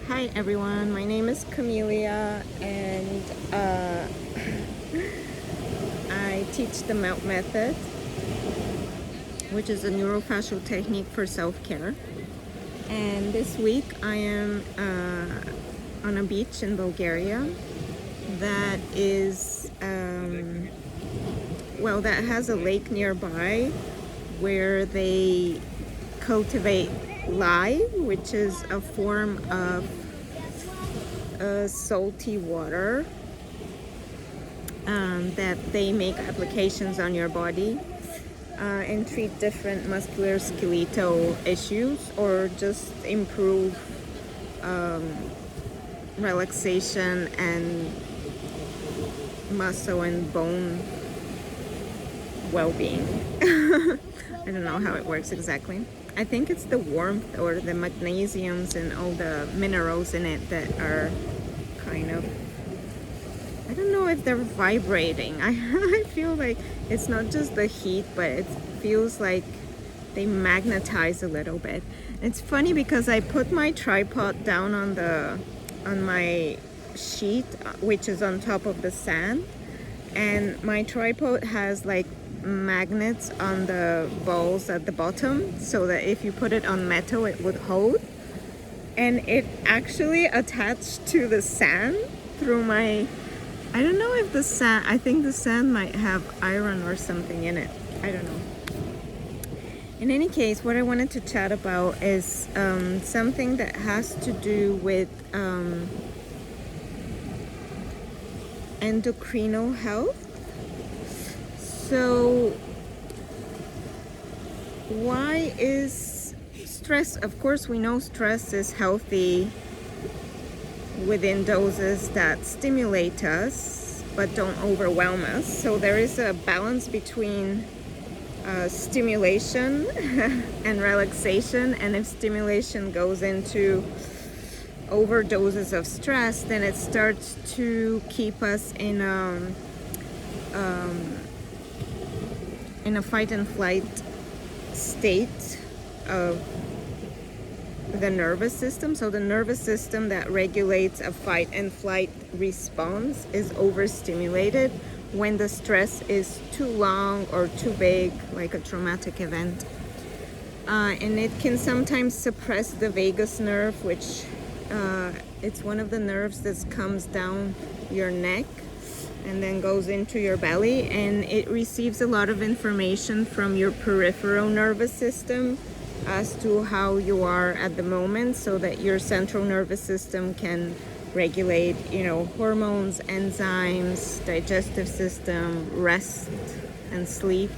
Hi everyone, my name is Camelia and I teach the MELT method, which is a neurofascial technique for self-care. And this week I am on a beach in Bulgaria that is, that has a lake nearby where they cultivate lye, which is a form of salty water that they make applications on your body and treat different musculoskeletal issues or just improve relaxation and muscle and bone well-being. I don't know how it works exactly. I think it's the warmth or the magnesiums and all the minerals in it that are kind of, I don't know if they're vibrating. I feel like it's not just the heat, but it feels like they magnetize a little bit. It's funny because I put my tripod down on my sheet, which is on top of the sand, and my tripod has like magnets on the balls at the bottom so that if you put it on metal it would hold, and it actually attached to the sand through my, I don't know if the sand, I think the sand might have iron or something in it, I don't know. In any case, what I wanted to chat about is something that has to do with endocrinal health. So why is stress, of course we know stress is healthy within doses that stimulate us but don't overwhelm us. So there is a balance between stimulation and relaxation, and if stimulation goes into overdoses of stress, then it starts to keep us in a fight and flight state of the nervous system. So the nervous system that regulates a fight and flight response is overstimulated when the stress is too long or too big, like a traumatic event. And it can sometimes suppress the vagus nerve, which it's one of the nerves that comes down your neck and then goes into your belly, and it receives a lot of information from your peripheral nervous system as to how you are at the moment, so that your central nervous system can regulate, hormones, enzymes, digestive system, rest and sleep.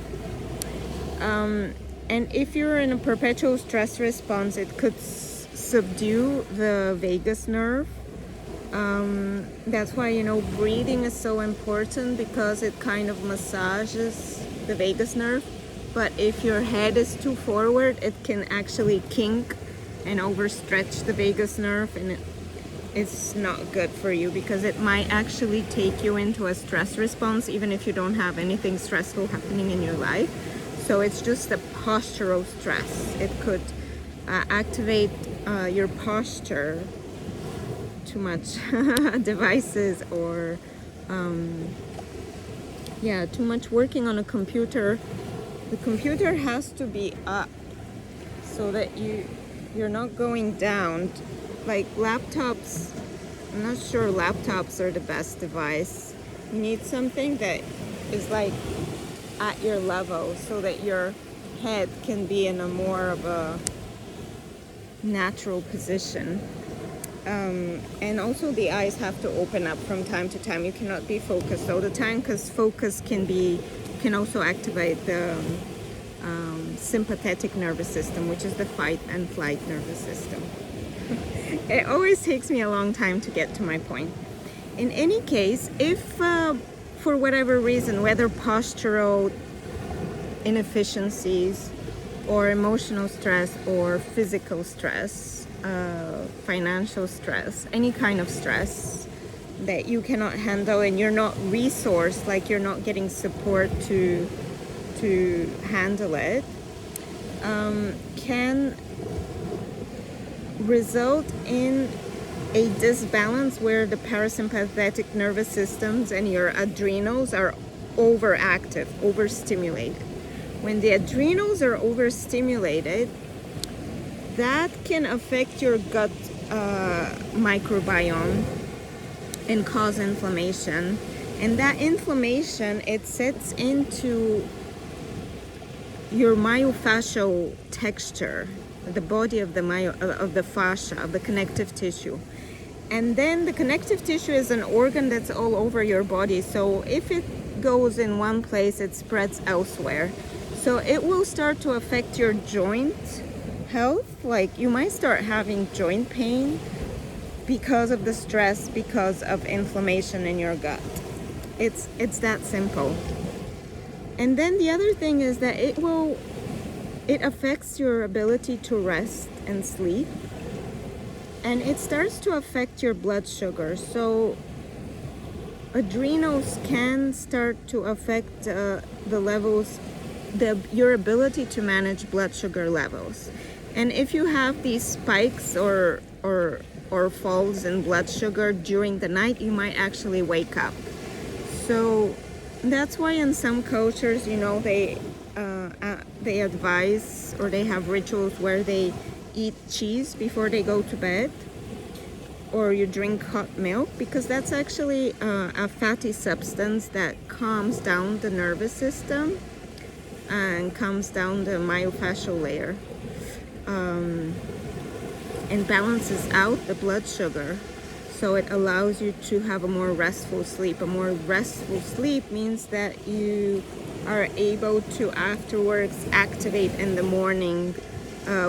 And if you're in a perpetual stress response, it could subdue the vagus nerve. That's why, breathing is so important, because it kind of massages the vagus nerve. But if your head is too forward, it can actually kink and overstretch the vagus nerve, and it's not good for you, because it might actually take you into a stress response even if you don't have anything stressful happening in your life. So it's just a postural stress. It could activate your posture, too much devices, or too much working on a computer. The computer has to be up so that you're not going down. Like laptops, I'm not sure laptops are the best device. You need something that is like at your level so that your head can be in a more of a natural position. And also the eyes have to open up from time to time. You cannot be focused all the time, because focus can also activate the sympathetic nervous system, which is the fight and flight nervous system. It always takes me a long time to get to my point. In any case, if for whatever reason, whether postural inefficiencies or emotional stress or physical stress, financial stress, any kind of stress that you cannot handle and you're not resourced, like you're not getting support to handle it, can result in a disbalance where the parasympathetic nervous systems and your adrenals are overactive, overstimulated. When the adrenals are overstimulated, that can affect your gut microbiome and cause inflammation. And that inflammation, it sets into your myofascial texture, the body of the fascia, of the connective tissue. And then the connective tissue is an organ that's all over your body. So if it goes in one place, it spreads elsewhere. So it will start to affect your joint health. Like you might start having joint pain because of the stress, because of inflammation in your gut. It's that simple. And then the other thing is that it affects your ability to rest and sleep. And it starts to affect your blood sugar. So adrenals can start to affect the levels, your ability to manage blood sugar levels. And if you have these spikes or falls in blood sugar during the night, you might actually wake up. So that's why in some cultures, they advise, or they have rituals where they eat cheese before they go to bed, or you drink hot milk, because that's actually a fatty substance that calms down the nervous system and calms down the myofascial layer, and balances out the blood sugar. So it allows you to have a more restful sleep. A more restful sleep means that you are able to afterwards activate in the morning,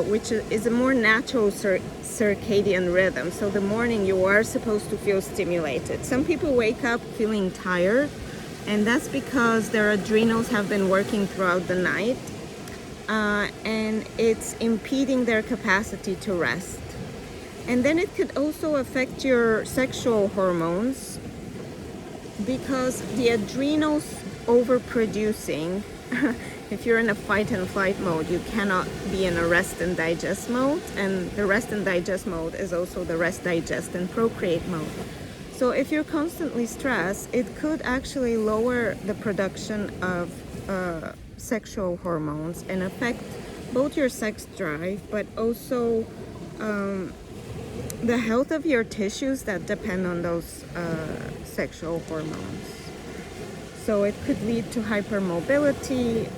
which is a more natural circadian rhythm. So the morning you are supposed to feel stimulated. Some people wake up feeling tired, and that's because their adrenals have been working throughout the night, and it's impeding their capacity to rest. And then it could also affect your sexual hormones, because the adrenals overproducing, if you're in a fight and flight mode, you cannot be in a rest and digest mode. And the rest and digest mode is also the rest, digest, and procreate mode. So if you're constantly stressed, it could actually lower the production of sexual hormones and affect both your sex drive, but also the health of your tissues that depend on those sexual hormones. So it could lead to hypermobility,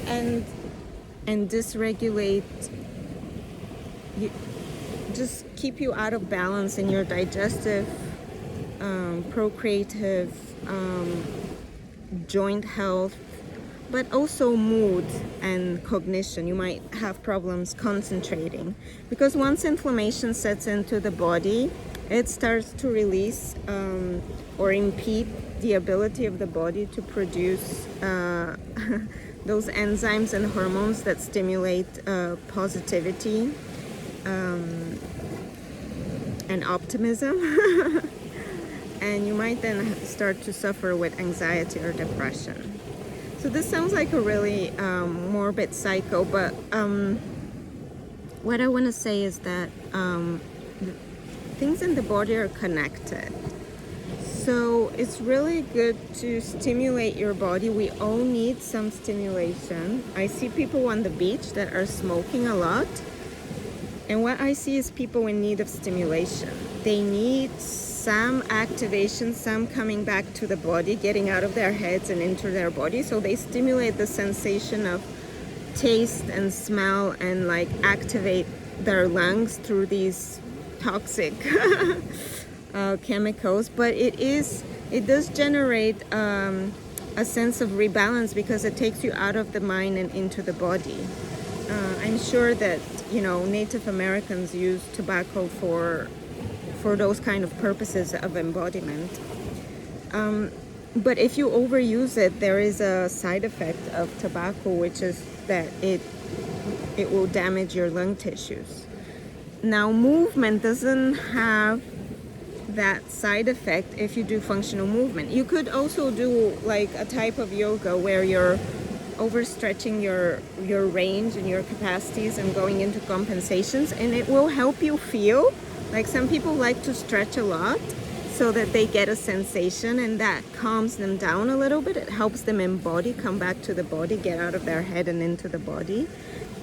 and dysregulate, just keep you out of balance in your digestive, procreative, joint health, but also mood and cognition. You might have problems concentrating, because once inflammation sets into the body, it starts to release or impede the ability of the body to produce those enzymes and hormones that stimulate positivity and optimism. And you might then start to suffer with anxiety or depression. So this sounds like a really morbid cycle, but what I want to say is that things in the body are connected. So it's really good to stimulate your body. We all need some stimulation. I see people on the beach that are smoking a lot. And what I see is people in need of stimulation. They need some activation, some coming back to the body, getting out of their heads and into their body. So they stimulate the sensation of taste and smell, and like activate their lungs through these toxic chemicals. But it does generate a sense of rebalance, because it takes you out of the mind and into the body. I'm sure that Native Americans use tobacco for those kind of purposes of embodiment. But if you overuse it, there is a side effect of tobacco, which is that it will damage your lung tissues. Now, movement doesn't have that side effect if you do functional movement. You could also do like a type of yoga where you're overstretching your range and your capacities and going into compensations, and it will help you feel like some people like to stretch a lot so that they get a sensation, and that calms them down a little bit. It helps them embody, come back to the body, get out of their head and into the body.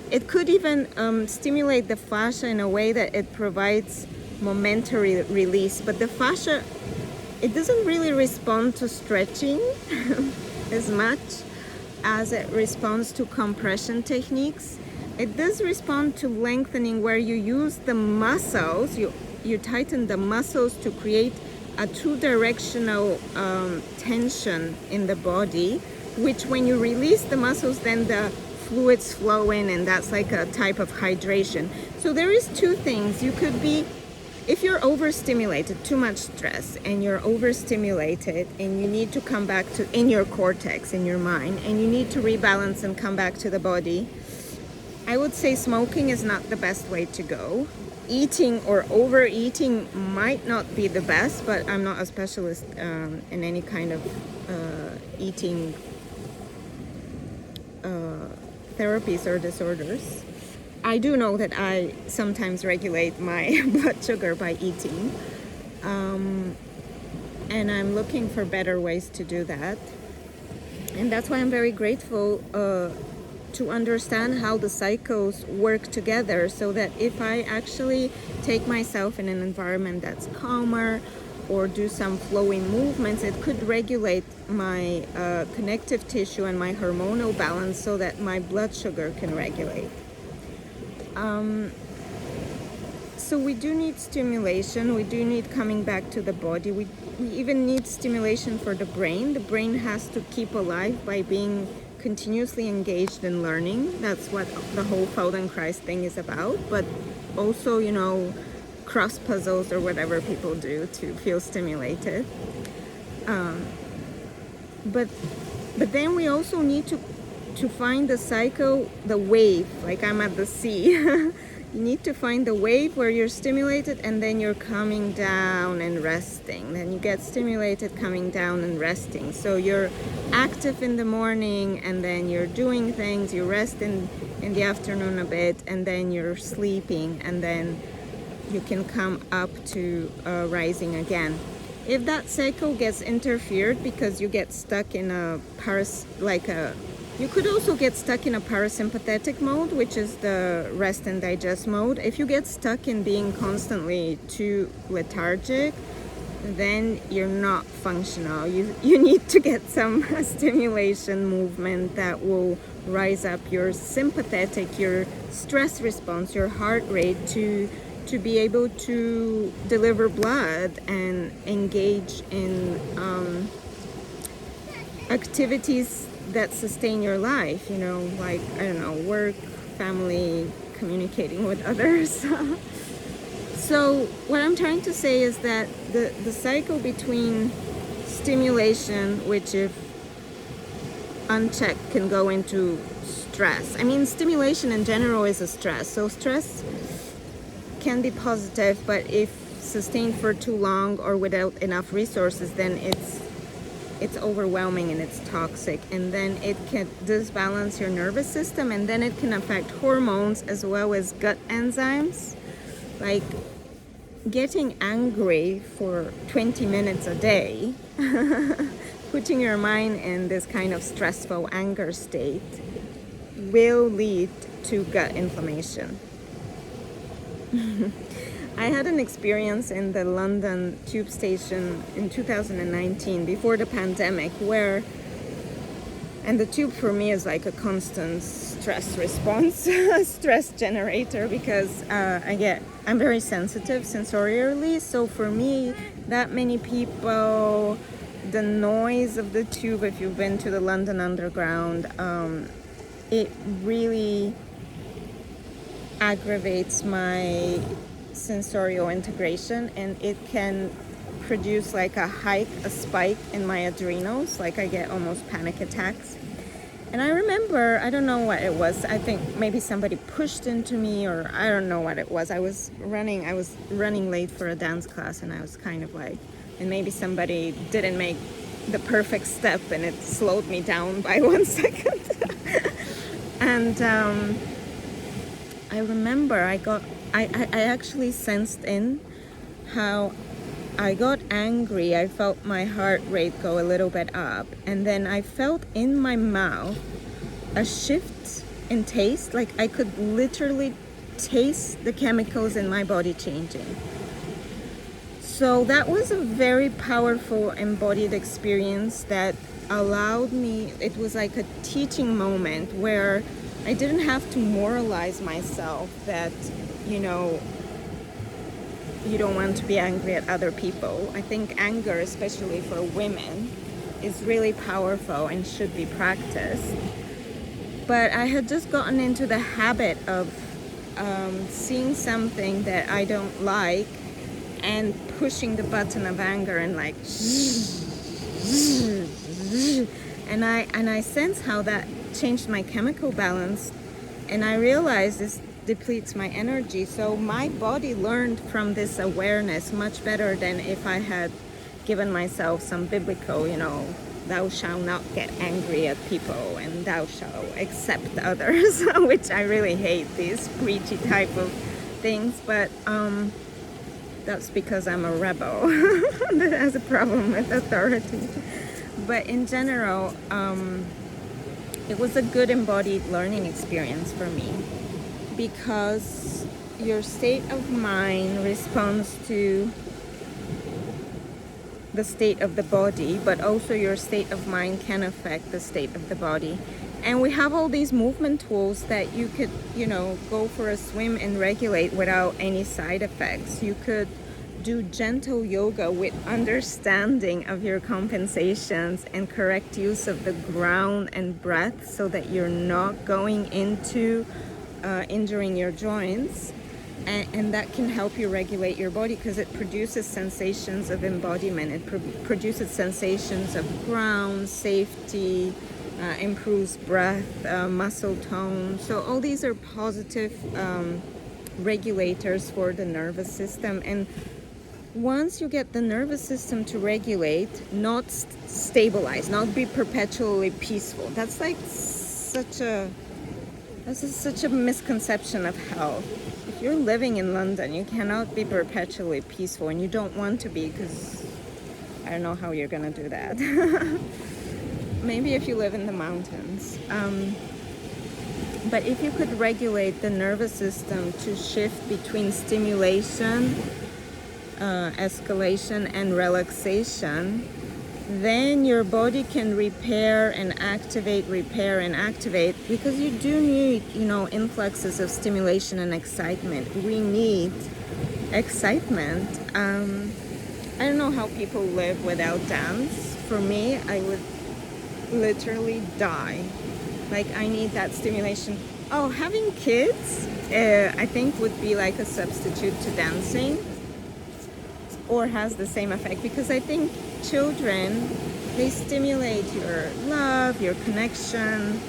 It could even stimulate the fascia in a way that it provides momentary release, but the fascia, it doesn't really respond to stretching as much as it responds to compression techniques. It does respond to lengthening, where you use the muscles, you tighten the muscles to create a two-directional tension in the body, which when you release the muscles, then the fluids flow in, and that's like a type of hydration. So there is two things. You could be, if you're overstimulated, too much stress, and you're overstimulated and you need to come back to, in your cortex, in your mind, and you need to rebalance and come back to the body, I would say smoking is not the best way to go. Eating or overeating might not be the best, but I'm not a specialist in any kind of eating therapies or disorders. I do know that I sometimes regulate my blood sugar by eating, and I'm looking for better ways to do that. And that's why I'm very grateful to understand how the cycles work together, so that if I actually take myself in an environment that's calmer or do some flowing movements, it could regulate my connective tissue and my hormonal balance so that my blood sugar can regulate. So we do need stimulation, we do need coming back to the body, we even need stimulation for the brain. The brain has to keep alive by being continuously engaged in learning. That's what the whole Feldenkrais thing is about. But also, you know, cross puzzles or whatever people do to feel stimulated. But then we also need to find the cycle, the wave, like I'm at the sea. You need to find the wave where you're stimulated and then you're coming down and resting. Then you get stimulated, coming down and resting. So you're active in the morning, and then you're doing things, you rest in the afternoon a bit, and then you're sleeping, and then you can come up to rising again. If that cycle gets interfered because you get stuck in you could also get stuck in a parasympathetic mode, which is the rest and digest mode. If you get stuck in being constantly too lethargic, then you're not functional. You need to get some stimulation movement that will rise up your sympathetic, your stress response, your heart rate to be able to deliver blood and engage in activities that sustain your life, you know, like, I don't know, work, family, communicating with others. So what I'm trying to say is that the cycle between stimulation, which if unchecked can go into stress. I mean, stimulation in general is a stress. So stress can be positive, but if sustained for too long or without enough resources, then it's overwhelming and it's toxic, and then it can disbalance your nervous system, and then it can affect hormones as well as gut enzymes. Like getting angry for 20 minutes a day, putting your mind in this kind of stressful anger state will lead to gut inflammation. I had an experience in the London tube station in 2019, before the pandemic, and the tube for me is like a constant stress response, stress generator, because I'm very sensitive sensorially. So for me, that many people, the noise of the tube, if you've been to the London Underground, it really aggravates my sensorial integration, and it can produce like a spike in my adrenals, like I get almost panic attacks. And I remember, I don't know what it was, I think maybe somebody pushed into me, or I don't know what it was. I was running late for a dance class, and I was kind of like, and maybe somebody didn't make the perfect step, and it slowed me down by 1 second. And I remember I actually sensed in how I got angry. I felt my heart rate go a little bit up, and then I felt in my mouth a shift in taste. Like I could literally taste the chemicals in my body changing. So that was a very powerful embodied experience that allowed me, it was like a teaching moment where I didn't have to moralize myself that, you know, you don't want to be angry at other people. I think anger, especially for women, is really powerful and should be practiced. But I had just gotten into the habit of seeing something that I don't like and pushing the button of anger and like, and I sense how that changed my chemical balance, and I realized this depletes my energy. So my body learned from this awareness much better than if I had given myself some biblical, you know, thou shalt not get angry at people and thou shalt accept others, which I really hate, these preachy type of things. But that's because I'm a rebel that has a problem with authority. But in general, it was a good embodied learning experience for me, because your state of mind responds to the state of the body, but also your state of mind can affect the state of the body. And we have all these movement tools that you could, you know, go for a swim and regulate without any side effects. You could do gentle yoga with understanding of your compensations and correct use of the ground and breath so that you're not going into injuring your joints. And that can help you regulate your body because it produces sensations of embodiment. It produces sensations of ground, safety, improves breath, muscle tone. So all these are positive regulators for the nervous system. And once you get the nervous system to regulate, not stabilize, not be perpetually peaceful. That's like such a misconception of health. If you're living in London, you cannot be perpetually peaceful, and you don't want to be, because I don't know how you're gonna do that. Maybe if you live in the mountains. But if you could regulate the nervous system to shift between stimulation, escalation, and relaxation, then your body can repair and activate, because you do need, you know, influxes of stimulation and excitement. We need excitement. I don't know how people live without dance. For me, I would literally die. Like, I need that stimulation. Oh, having kids, I think would be like a substitute to dancing, or has the same effect, because I think children, they stimulate your love, your connection,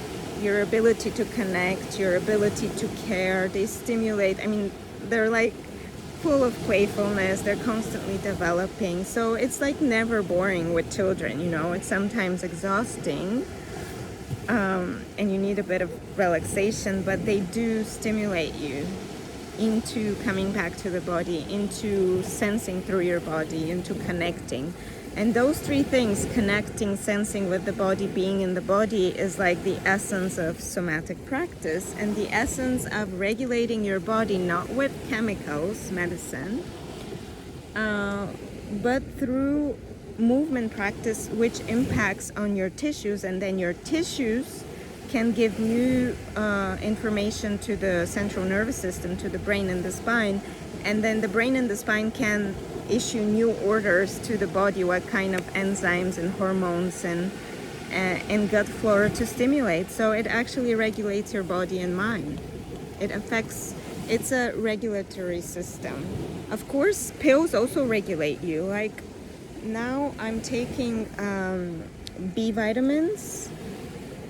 your ability to connect, your ability to care. They stimulate, I mean, they're like full of playfulness, they're constantly developing. So it's like never boring with children, you know, it's sometimes exhausting. And you need a bit of relaxation, but they do stimulate you into coming back to the body, into sensing through your body, into connecting. And those three things, connecting, sensing with the body, being in the body, is like the essence of somatic practice and the essence of regulating your body, not with chemicals, medicine, but through movement practice, which impacts on your tissues, and then your tissues can give new information to the central nervous system, to the brain and the spine, and then the brain and the spine can issue new orders to the body, what kind of enzymes and hormones and gut flora to stimulate. So it actually regulates your body and mind. It's a regulatory system. Of course, pills also regulate you. Like, now I'm taking B vitamins,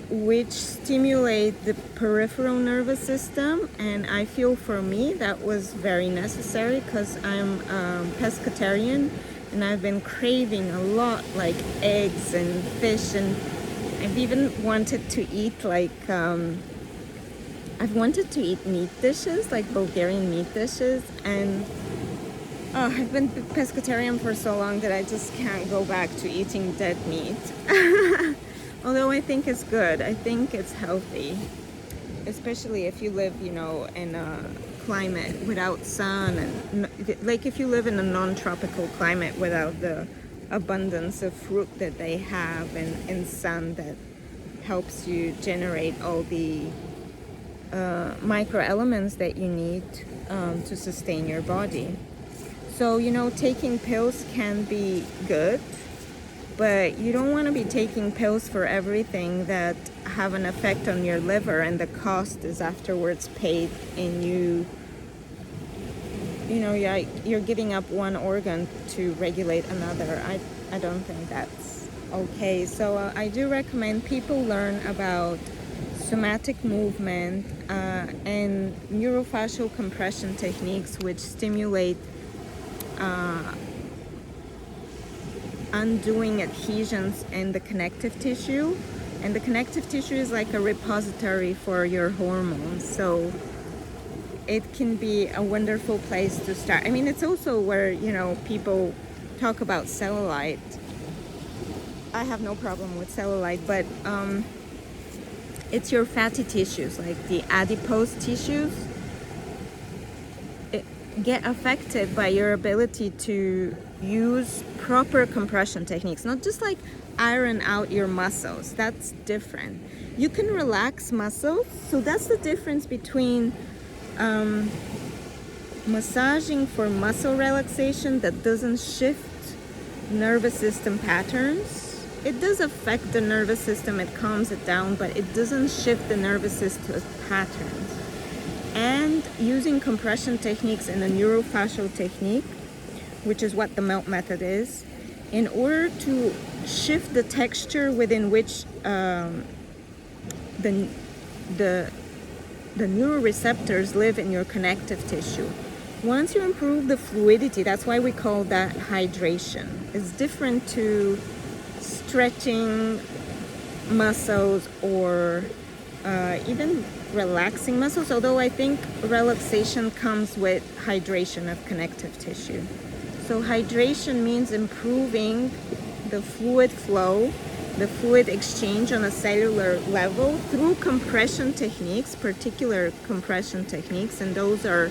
which stimulate the peripheral nervous system, and I feel for me that was very necessary because I'm pescatarian, and I've been craving a lot, like eggs and fish, and I've even wanted to eat like I've wanted to eat meat dishes, like Bulgarian meat dishes, and I've been pescatarian for so long that I just can't go back to eating dead meat. Although I think it's good. I think it's healthy, especially if you live, you know, in a climate without sun, and like if you live in a non-tropical climate without the abundance of fruit that they have, and sun that helps you generate all the micro elements that you need to sustain your body. So, you know, taking pills can be good, but you don't want to be taking pills for everything that have an effect on your liver, and the cost is afterwards paid, and you know, you're giving up one organ to regulate another. I don't think that's okay. So I do recommend people learn about somatic movement and neurofascial compression techniques, which stimulate undoing adhesions in the connective tissue. And the connective tissue is like a repository for your hormones, so it can be a wonderful place to start. I mean, it's also where, you know, people talk about cellulite. I have no problem with cellulite, but it's your fatty tissues, like the adipose tissues, get affected by your ability to use proper compression techniques, not just like iron out your muscles. That's different. You can relax muscles, so that's the difference between massaging for muscle relaxation that doesn't shift nervous system patterns. It does affect the nervous system, it calms it down, but it doesn't shift the nervous system patterns. And using compression techniques in a neurofascial technique, which is what the melt method is, in order to shift the texture within which the neuroreceptors live in your connective tissue. Once you improve the fluidity, that's why we call that hydration. It's different to stretching muscles or even relaxing muscles, although I think relaxation comes with hydration of connective tissue. So hydration means improving the fluid flow, the fluid exchange on a cellular level through compression techniques, particular compression techniques, and those are,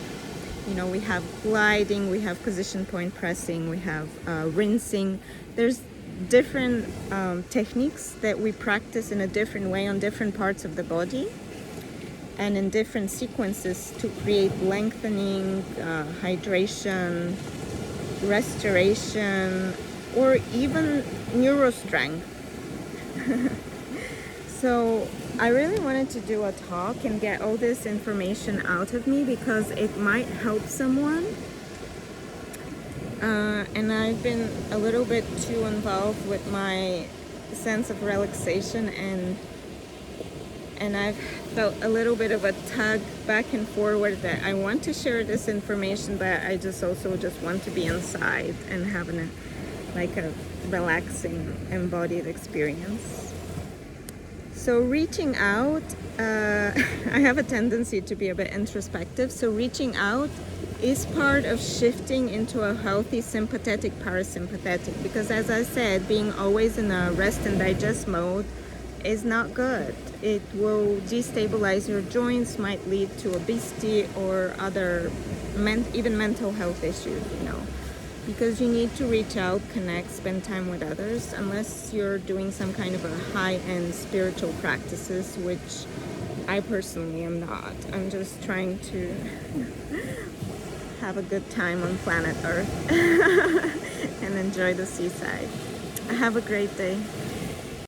you know, we have gliding, we have position point pressing, we have rinsing. There's different techniques that we practice in a different way on different parts of the body and in different sequences to create lengthening, hydration, restoration, or even neurostrength. So I really wanted to do a talk and get all this information out of me because it might help someone. And I've been a little bit too involved with my sense of relaxation, and I've felt a little bit of a tug back and forward that I want to share this information, but I just also just want to be inside and having a relaxing embodied experience. So reaching out, I have a tendency to be a bit introspective, so reaching out is part of shifting into a healthy sympathetic parasympathetic, because as I said, being always in a rest and digest mode is not good. It will destabilize your joints, might lead to obesity or other even mental health issues, you know, because you need to reach out, connect, spend time with others, unless you're doing some kind of a high-end spiritual practices, which I personally am not. I'm just trying to have a good time on planet Earth and enjoy the seaside. Have a great day.